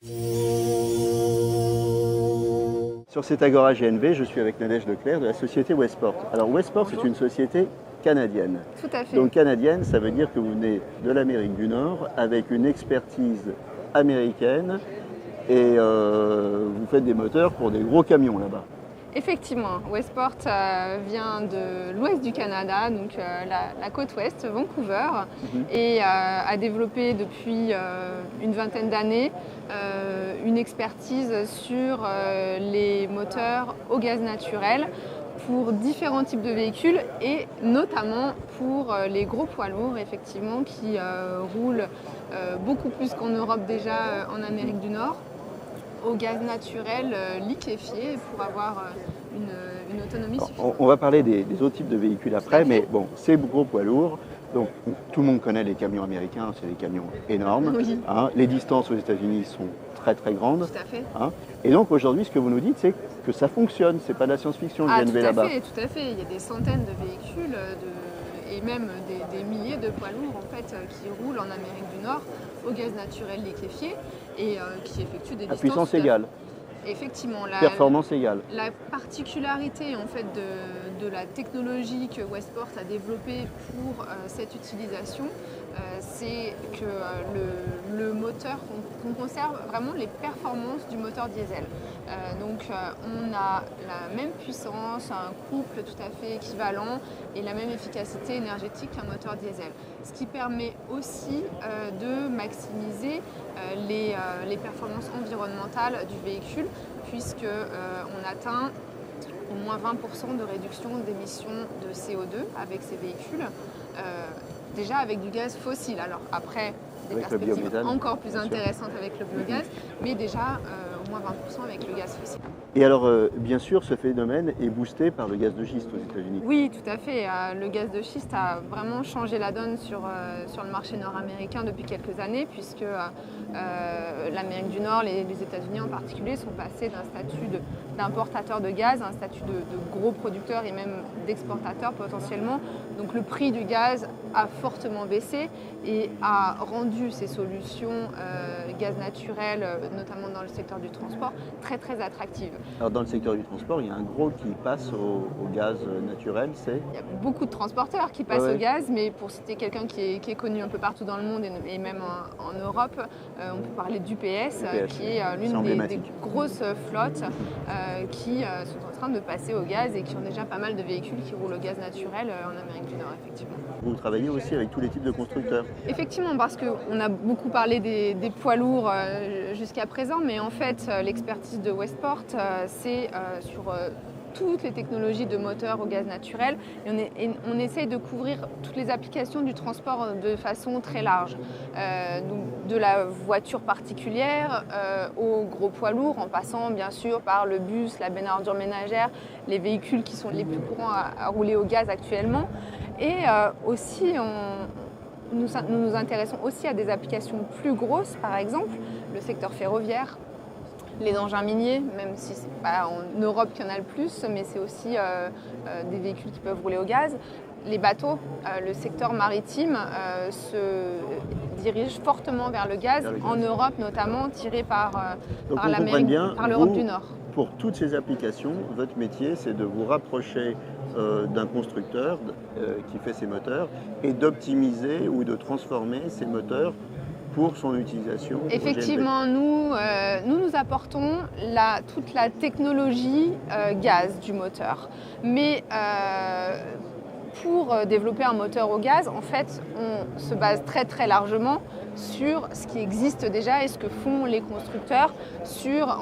Sur cette Agora GNV, je suis avec Nadège Leclerc de la société Westport. Alors Westport, c'est une société canadienne. Tout à fait. Donc canadienne, ça veut dire que vous venez de l'Amérique du Nord avec une expertise américaine et vous faites des moteurs pour des gros camions là-bas. Effectivement, Westport vient de l'ouest du Canada, donc la côte ouest, Vancouver, et a développé depuis une vingtaine d'années une expertise sur les moteurs au gaz naturel pour différents types de véhicules et notamment pour les gros poids lourds effectivement qui roulent beaucoup plus qu'en Europe déjà en Amérique du Nord au gaz naturel liquéfié pour avoir une autonomie suffisante. On va parler des autres types de véhicules après, mais bon, ces gros poids lourds, donc tout le monde connaît les camions américains, c'est des camions énormes. Oui. Les distances aux États-Unis sont très très grandes. Tout à fait. Et donc aujourd'hui, ce que vous nous dites, c'est que ça fonctionne, c'est pas de la science-fiction, GNV là-bas. Tout à fait. Il y a des centaines de véhicules et même des milliers de poids lourds en fait, qui roulent en Amérique du Nord au gaz naturel liquéfié et qui effectuent des distances. À puissance égale. Effectivement, performance égale. La particularité en fait de la technologie que Westport a développée pour cette utilisation, c'est que le moteur, qu'on conserve vraiment les performances du moteur diesel. On a la même puissance, un couple tout à fait équivalent et la même efficacité énergétique qu'un moteur diesel. Ce qui permet aussi de maximiser les performances environnementales du véhicule puisqu'on atteint au moins 20% de réduction d'émissions de CO2 avec ces véhicules, déjà avec du gaz fossile. Alors après, des avec perspectives encore plus intéressantes avec le biogaz, mais déjà au moins 20% avec le gaz fossile. Et alors, bien sûr, ce phénomène est boosté par le gaz de schiste aux États-Unis. Oui, tout à fait. Le gaz de schiste a vraiment changé la donne sur le marché nord-américain depuis quelques années, puisque l'Amérique du Nord, les États-Unis en particulier, sont passés d'un statut d'importateur de gaz à un statut de gros producteur et même d'exportateur potentiellement. Donc le prix du gaz a fortement baissé et a rendu ces solutions gaz naturel, notamment dans le secteur du transport, très très attractives. Alors dans le secteur du transport, il y a un gros qui passe au gaz naturel, c'est... Il y a beaucoup de transporteurs qui passent au gaz, mais pour citer quelqu'un qui est connu un peu partout dans le monde et même en Europe, on peut parler d'UPS, qui est l'une des grosses flottes qui sont en train de passer au gaz et qui ont déjà pas mal de véhicules qui roulent au gaz naturel en Amérique du Nord, effectivement. Vous travaillez aussi avec tous les types de constructeurs? Effectivement, parce qu'on a beaucoup parlé des poids lourds jusqu'à présent, mais en fait, l'expertise de Westport, c'est sur toutes les technologies de moteurs au gaz naturel et on essaye de couvrir toutes les applications du transport de façon très large. Donc de la voiture particulière aux gros poids lourds, en passant bien sûr par le bus, la benne à ordures ménagères, les véhicules qui sont les plus courants à rouler au gaz actuellement. Et aussi, nous nous intéressons aussi à des applications plus grosses, par exemple le secteur ferroviaire, les engins miniers, même si ce n'est pas en Europe qu'il y en a le plus, mais c'est aussi des véhicules qui peuvent rouler au gaz. Les bateaux, le secteur maritime se dirige fortement vers le gaz, en Europe notamment, tiré par l'Amérique, par l'Europe du Nord. Pour toutes ces applications, votre métier, c'est de vous rapprocher d'un constructeur qui fait ces moteurs et d'optimiser ou de transformer ces moteurs pour son utilisation. Effectivement, nous apportons toute la technologie gaz du moteur. Mais pour développer un moteur au gaz, en fait, on se base très très largement sur ce qui existe déjà et ce que font les constructeurs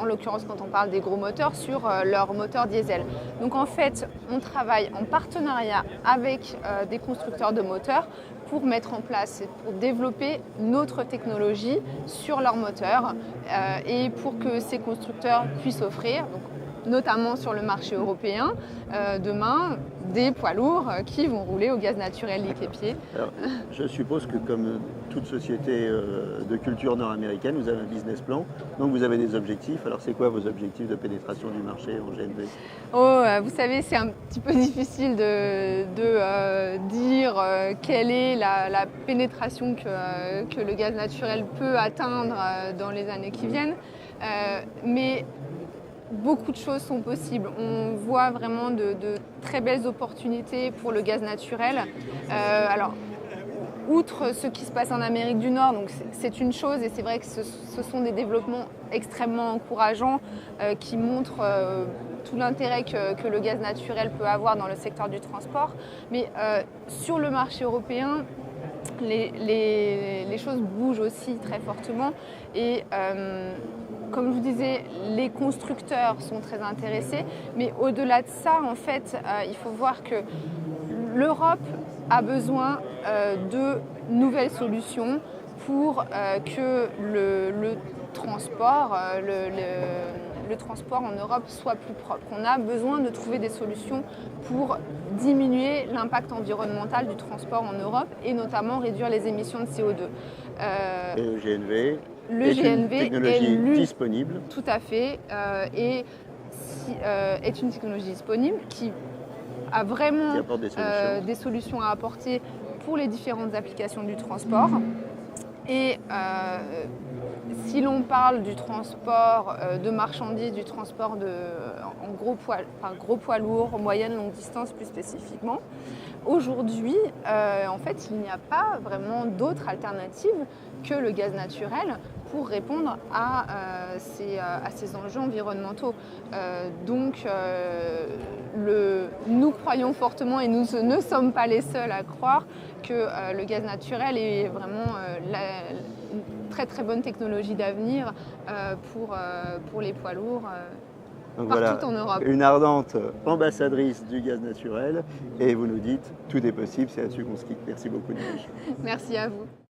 en l'occurrence quand on parle des gros moteurs, sur leur moteur diesel. Donc en fait, on travaille en partenariat avec des constructeurs de moteurs pour mettre en place, pour développer notre technologie sur leur moteur et pour que ces constructeurs puissent offrir, donc notamment sur le marché européen, demain, des poids lourds qui vont rouler au gaz naturel liquéfié. Alors, je suppose que comme toute société de culture nord-américaine, vous avez un business plan, donc vous avez des objectifs. Alors c'est quoi vos objectifs de pénétration du marché en GNV? Vous savez, c'est un petit peu difficile de dire quelle est la pénétration que le gaz naturel peut atteindre dans les années qui viennent. Mais beaucoup de choses sont possibles. On voit vraiment de très belles opportunités pour le gaz naturel. Alors, outre ce qui se passe en Amérique du Nord, donc c'est une chose et c'est vrai que ce sont des développements extrêmement encourageants qui montrent tout l'intérêt que le gaz naturel peut avoir dans le secteur du transport. Mais sur le marché européen, les choses bougent aussi très fortement et comme je vous disais, les constructeurs sont très intéressés, mais au-delà de ça, en fait, il faut voir que l'Europe a besoin de nouvelles solutions pour que le transport, le transport en Europe soit plus propre. On a besoin de trouver des solutions pour diminuer l'impact environnemental du transport en Europe et notamment réduire les émissions de CO2. Et le GNV Le est GNV une technologie disponible. Tout à fait, et est une technologie disponible qui a vraiment Qui apporte des solutions à apporter pour les différentes applications du transport. Et si l'on parle du transport de marchandises, du transport en gros poids lourds, moyenne, longue distance plus spécifiquement, aujourd'hui, en fait, il n'y a pas vraiment d'autre alternative que le gaz naturel pour répondre à ces enjeux environnementaux. Donc, nous croyons fortement, et nous ne sommes pas les seuls à croire, que le gaz naturel est vraiment une très très bonne technologie d'avenir pour les poids lourds. Donc partout voilà, en Europe. une ardente ambassadrice du gaz naturel et vous nous dites tout est possible, c'est là-dessus qu'on se quitte. Merci beaucoup Nelly. Merci à vous.